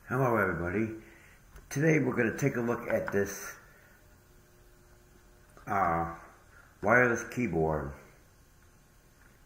Hello everybody. Today we're going to take a look at this uh, wireless keyboard.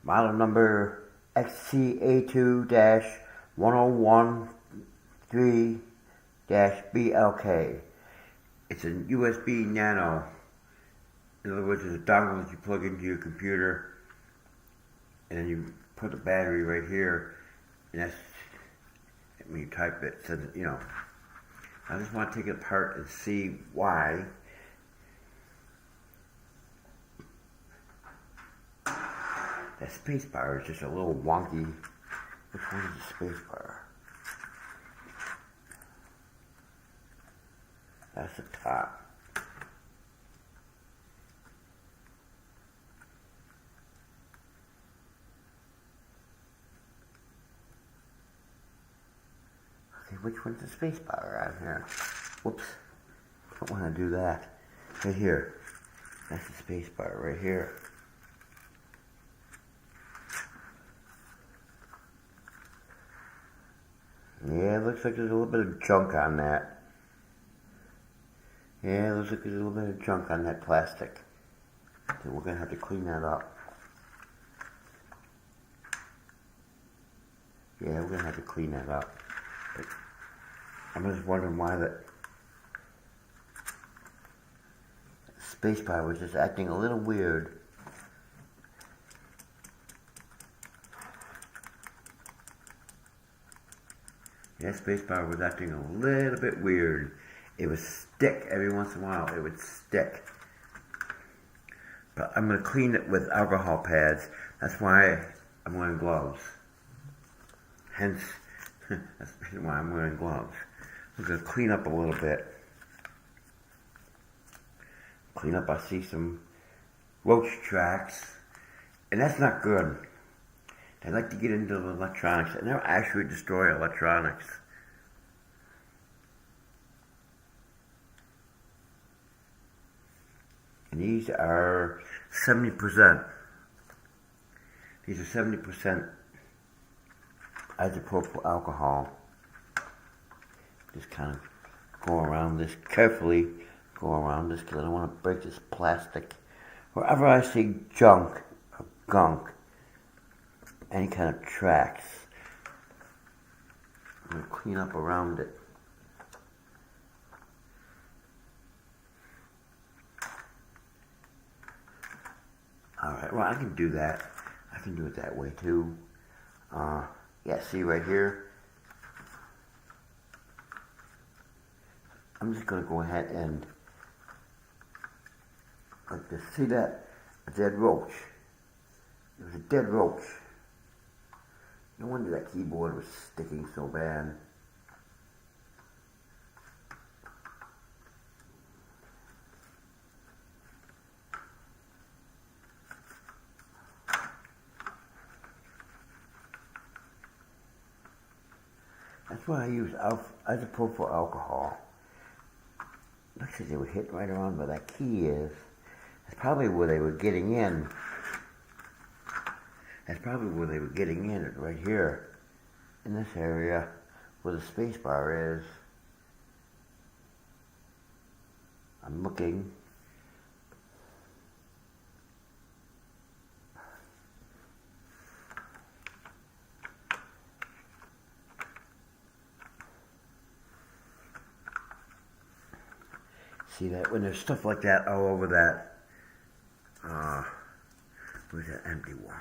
Model number XCA2-1013-BLK. It's a USB Nano. In other words, it's a dongle that you plug into your computer and then you put the battery right here, and that's when you type it. So that, I just want to take it apart and see why that space bar is just a little wonky. Which one is the space bar? That's the top. Okay, which one's the space bar on here? Whoops. Don't want to do that. Right here. That's the space bar right here. Yeah, it looks like there's a little bit of junk on that. Yeah, it looks like there's a little bit of junk on that plastic. So we're going to have to clean that up. Yeah, we're going to have to clean that up. But I'm just wondering why that spacebar was just acting a little weird. That spacebar was acting a little bit weird. It would stick every once in a while. It would stick. But I'm going to clean it with alcohol pads. That's why I'm wearing gloves. Hence, that's the reason why I'm wearing gloves. I'm going to clean up a little bit. Clean up, I see some roach tracks. And that's not good. They like to get into the electronics, and they'll actually destroy electronics. And these are 70%. These are 70% isopropyl alcohol. Just kind of go around this carefully. Go around this because I don't want to break this plastic. Wherever I see junk or gunk, any kind of tracks, I'm going to clean up around it. Alright, well I can do that. I can do it that way too. Yeah, see right here? I'm just going to go ahead and like this. See that? A dead roach. It was a dead roach. No wonder that keyboard was sticking so bad. That's why I use isopropyl alcohol. Looks like they were hitting right around where that key is. That's probably where they were getting in. That's probably where they were getting in, right here. In this area where the space bar is. I'm looking. See that? When there's stuff like that all over that, where's that empty one?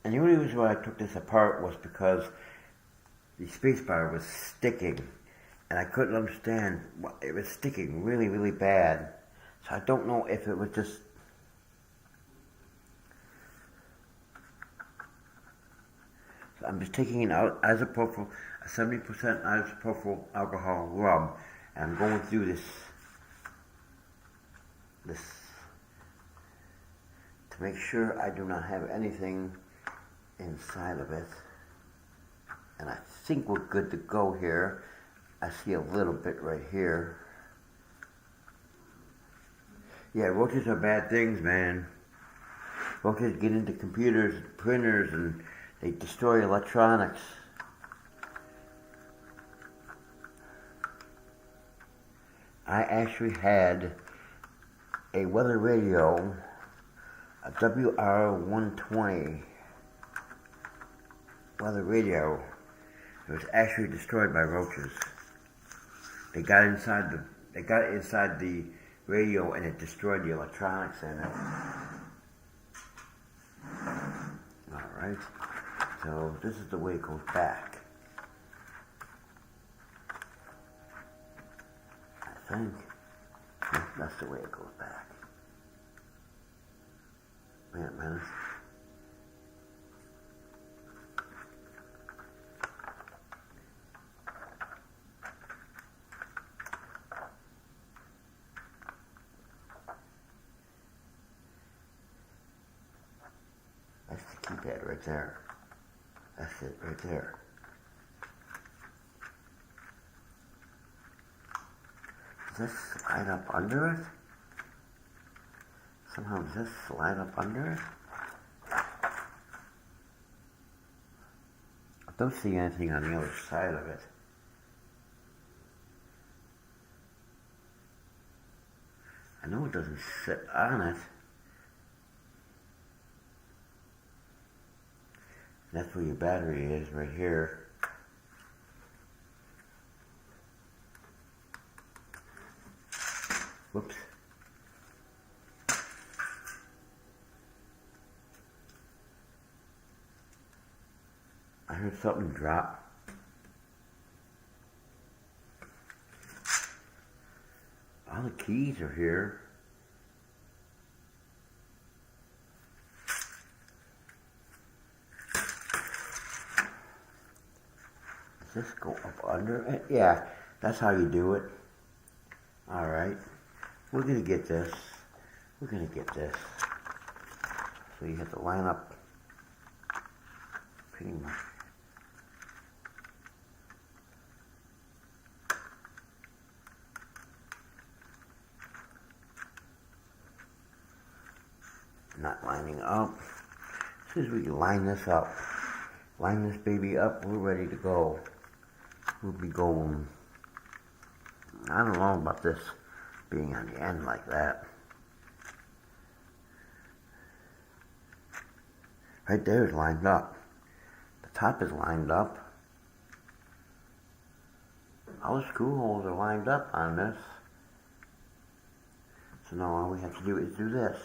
And the only reason why I took this apart was because the spacebar was sticking, and I couldn't understand. It was sticking really, really bad. So I don't know if it was just so I'm just taking an isopropyl, a 70% isopropyl alcohol rub, and I'm going through this to make sure I do not have anything inside of it. And I think we're good to go here. I see a little bit right here. Yeah, roaches are bad things, man. Roaches get into computers, printers, and they destroy electronics. I actually had a weather radio, a WR120 weather radio. It was actually destroyed by roaches. They got inside the radio and it destroyed the electronics in it. Alright, so this is the way it goes back. I think that's the way it goes back. Wait a minute. That's the keypad right there. That's it right there. Does this slide up under it? Somehow does this slide up under it? I don't see anything on the other side of it. I know it doesn't sit on it. That's where your battery is, right here. Whoops. I heard something drop. All the keys are here. Does this go up under it? Yeah, that's how you do it. Alright. We're going to get this. We're going to get this. So you have to line up pretty much. Not lining up. As soon as we line this up, line this baby up, we're ready to go. We'll be going. I don't know about this being on the end like that. Right there is lined up. The top is lined up. All the screw holes are lined up on this. So now all we have to do is do this.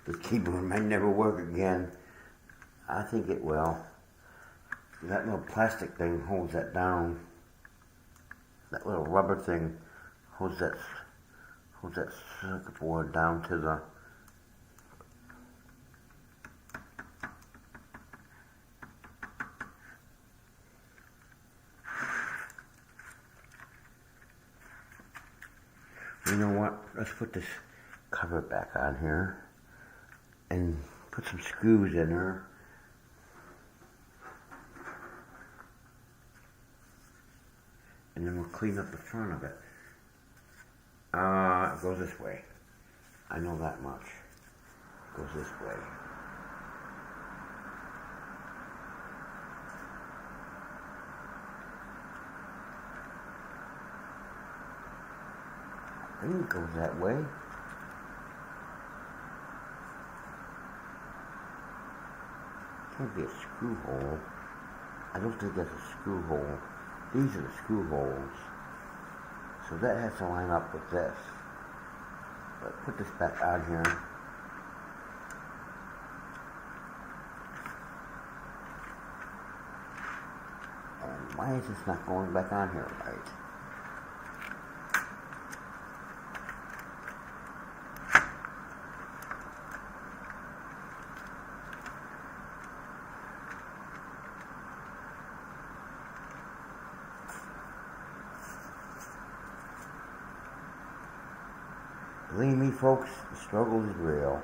The keyboard might never work again. I think it will. That little plastic thing holds that down. That little rubber thing holds that circuit board down to the You know what? Let's put this cover back on here and put some screws in her. And then we'll clean up the front of it. It goes this way. I know that much. It goes this way. I think it goes that way. Can't be a screw hole. I don't think that's a screw hole. These are the screw holes. So that has to line up with this. But put this back on here. And why is this not going back on here right? Believe me, folks, the struggle is real.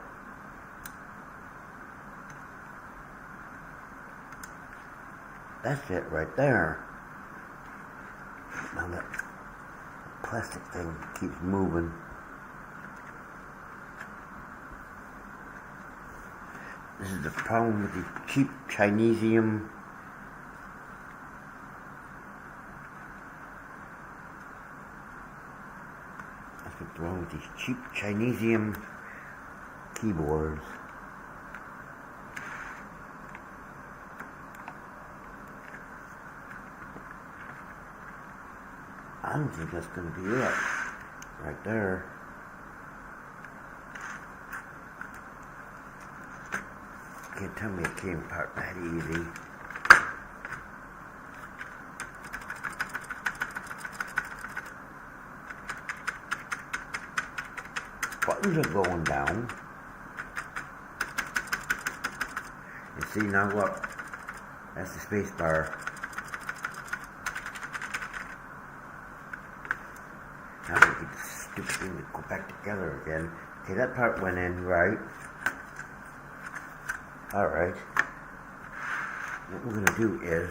That's it right there. Now that plastic thing keeps moving. This is the problem with the cheap Chinesium. That's what's wrong with these cheap Chinesium keyboards. I don't think that's going to be it. Right there. Can't tell me it came apart that easy. Buttons are going down. And see, now look. That's the space bar. Now we get this stupid thing to go back together again. Okay, that part went in right. Alright. What we're going to do is...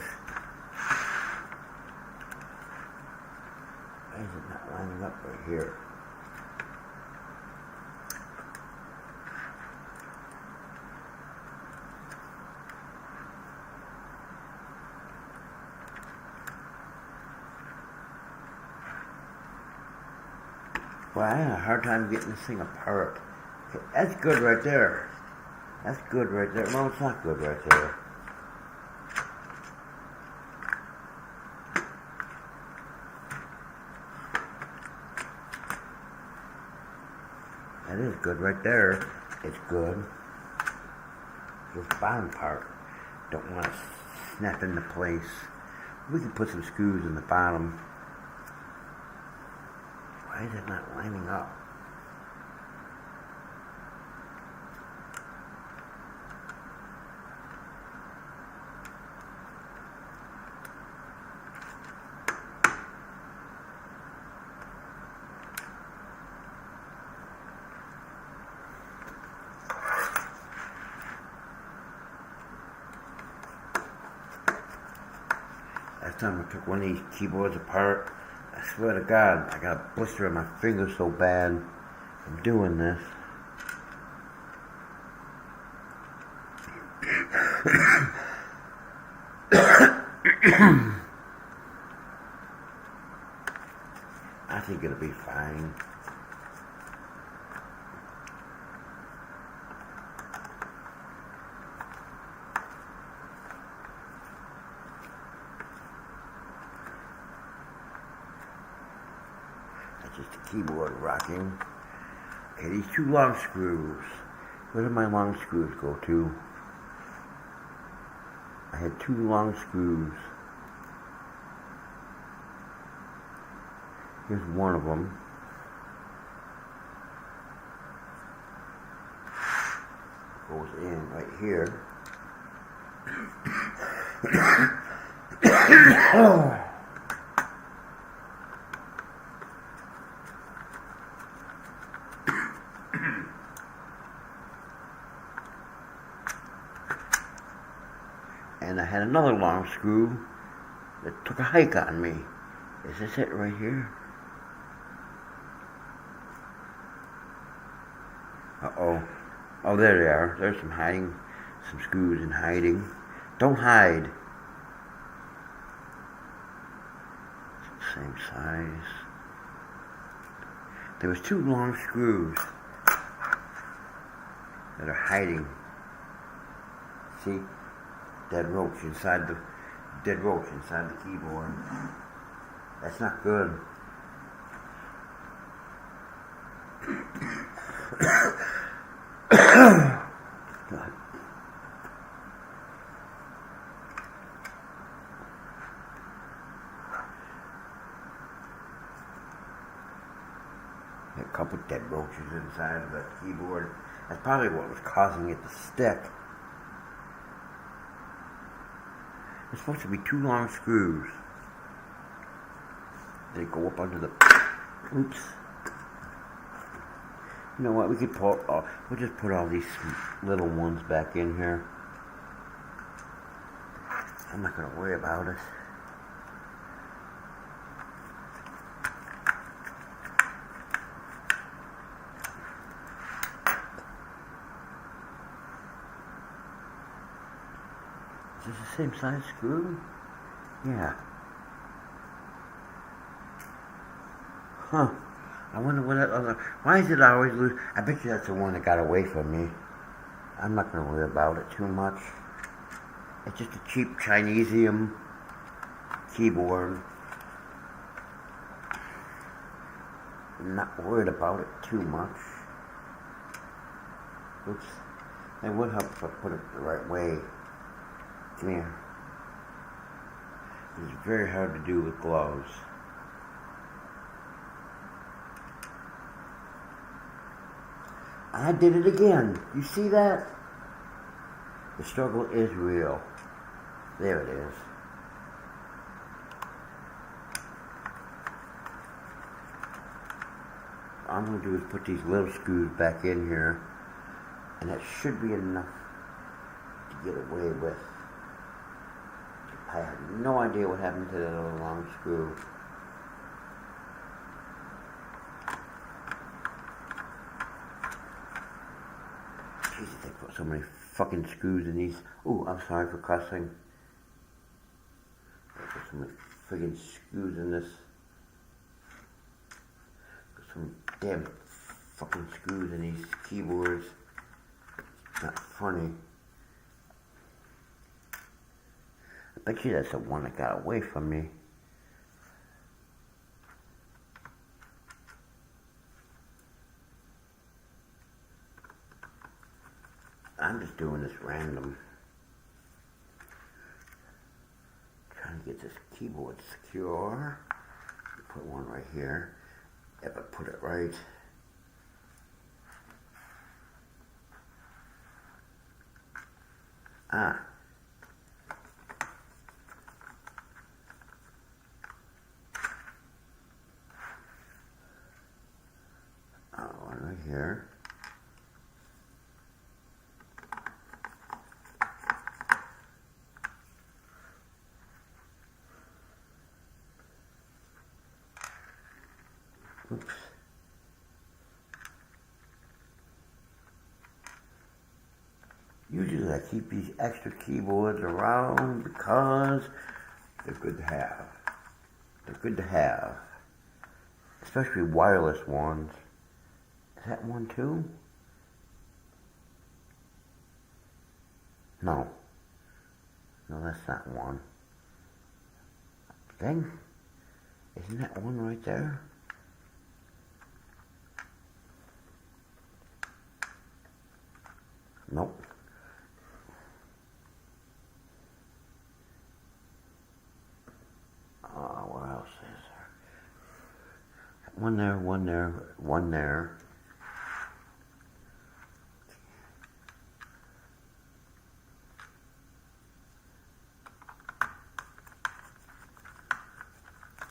Why is it not lining up right here? Well, I had a hard time getting this thing apart. Okay, that's good right there. That's good right there. No, it's not good right there. That is good right there. It's good. This bottom part don't want to snap into place. We can put some screws in the bottom. Why is it not lining up? Last time I took one of these keyboards apart, I swear to God, I got a blister on my finger so bad from doing this. I think it'll be fine. Just the keyboard rocking. Okay, these two long screws. Where did my long screws go to? I had two long screws. Here's one of them. Goes in right here. Oh. And I had another long screw that took a hike on me. Is this it right here? Uh-oh. Oh, there they are. There's some hiding, some screws in hiding. Don't hide. Same size. There was two long screws that are hiding. See? Dead roach inside the keyboard. That's not good. God. A couple dead roaches inside of the keyboard. That's probably what was causing it to stick. There's supposed to be two long screws. They go up under the... Oops. You know what? We could put... we'll just put all these little ones back in here. I'm not going to worry about it. Is this the same size screw? Yeah. Huh. I wonder what that other... Why is it always loose? I bet you that's the one that got away from me. I'm not going to worry about it too much. It's just a cheap Chinesium keyboard. I'm not worried about it too much. Oops. It would help if I put it the right way. Come here. It's very hard to do with gloves. I did it again. You see that? The struggle is real. There it is. All I'm going to do is put these little screws back in here, and that should be enough to get away with. I have no idea what happened to that other long screw. Jesus, they put so many fucking screws in these. Ooh, I'm sorry for cussing. They put so many friggin' screws in this. Put some damn fucking screws in these keyboards. Not funny. I bet you that's the one that got away from me. I'm just doing this random. Trying to get this keyboard secure. Put one right here. If I put it right. Ah. One right here. Oops. Usually I keep these extra keyboards around because they're good to have. They're good to have. Especially wireless ones. Is that one too? No. No, that's not one. Dang. Isn't that one right there? Nope. What else is there? One there, one there, one there.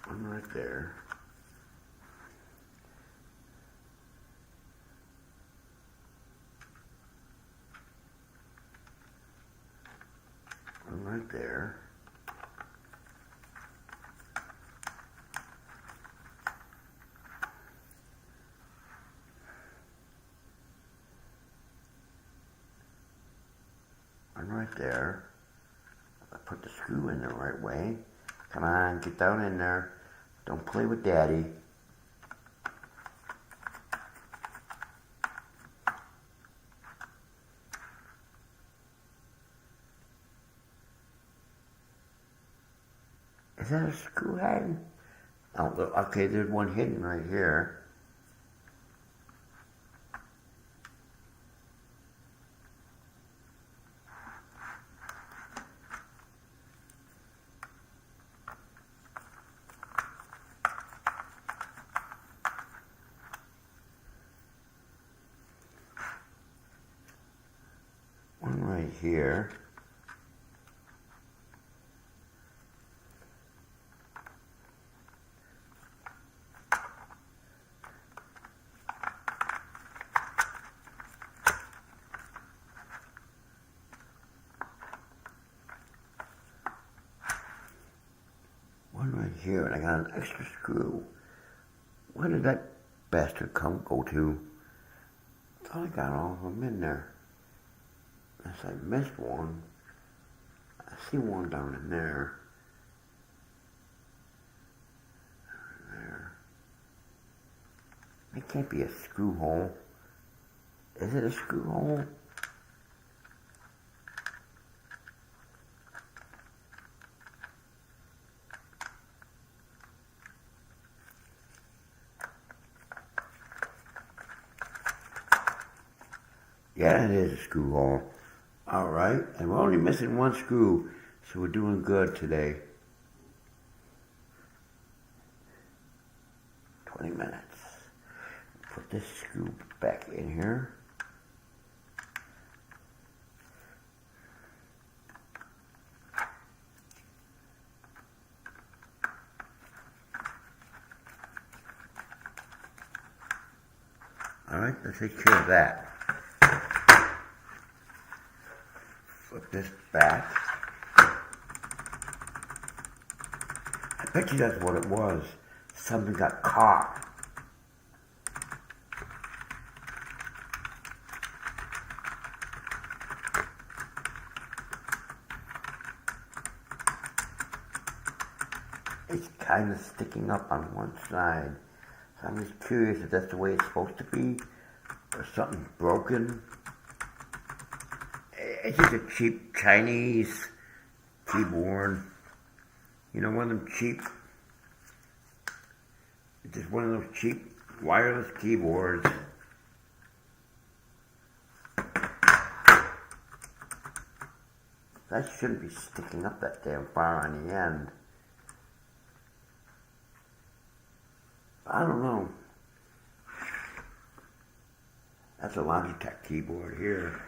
One right there. One right there. One right there. I put the screw in the right way. Come on, get down in there. Don't play with Daddy. Is that a screw head? Oh, okay, there's one hidden right here. One right here. here, and I got an extra screw. Where did that bastard go to? I thought I got all of them in there. Unless I missed one. I see one down in there. There. It can't be a screw hole. Is it a screw hole? Yeah, it is a screw hole. Alright, and we're only missing one screw, so we're doing good today. 20 minutes. Put this screw back in here. Alright, let's take care of that. Flip this back. I bet you that's what it was. Something got caught. It's kind of sticking up on one side. So I'm just curious if that's the way it's supposed to be, or something's broken. It's just a cheap Chinese keyboard. You know, one of them cheap, it's just one of those cheap wireless keyboards. That shouldn't be sticking up that damn far on the end. I don't know. That's a Logitech keyboard here.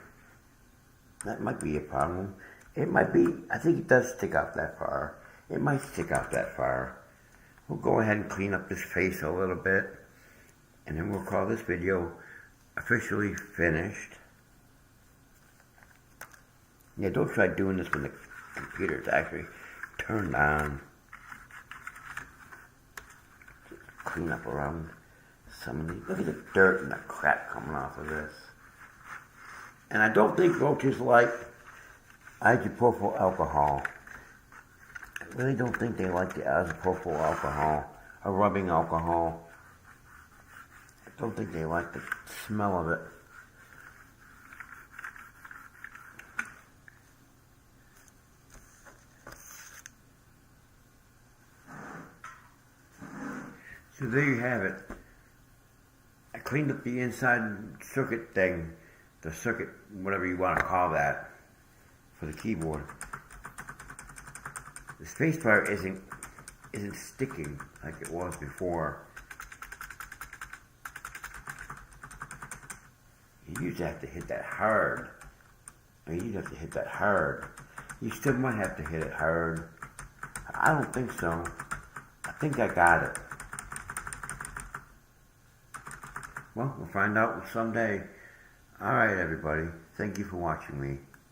That might be a problem. It might be. I think it does stick out that far. It might stick out that far. We'll go ahead and clean up this face a little bit, and then we'll call this video officially finished. Yeah, don't try doing this when the computer is actually turned on. Clean up around some of these. Look at the dirt and the crap coming off of this. And I don't think roaches like isopropyl alcohol. I really don't think they like the isopropyl alcohol or rubbing alcohol. I don't think they like the smell of it. So there you have it. I cleaned up the inside circuit thing, the circuit, whatever you want to call that, for the keyboard. The spacebar isn't sticking like it was before. You usually have to hit that hard. I mean, you have to hit that hard. You still might have to hit it hard. I don't think so. I think I got it. Well, we'll find out someday. Alright, everybody. Thank you for watching me.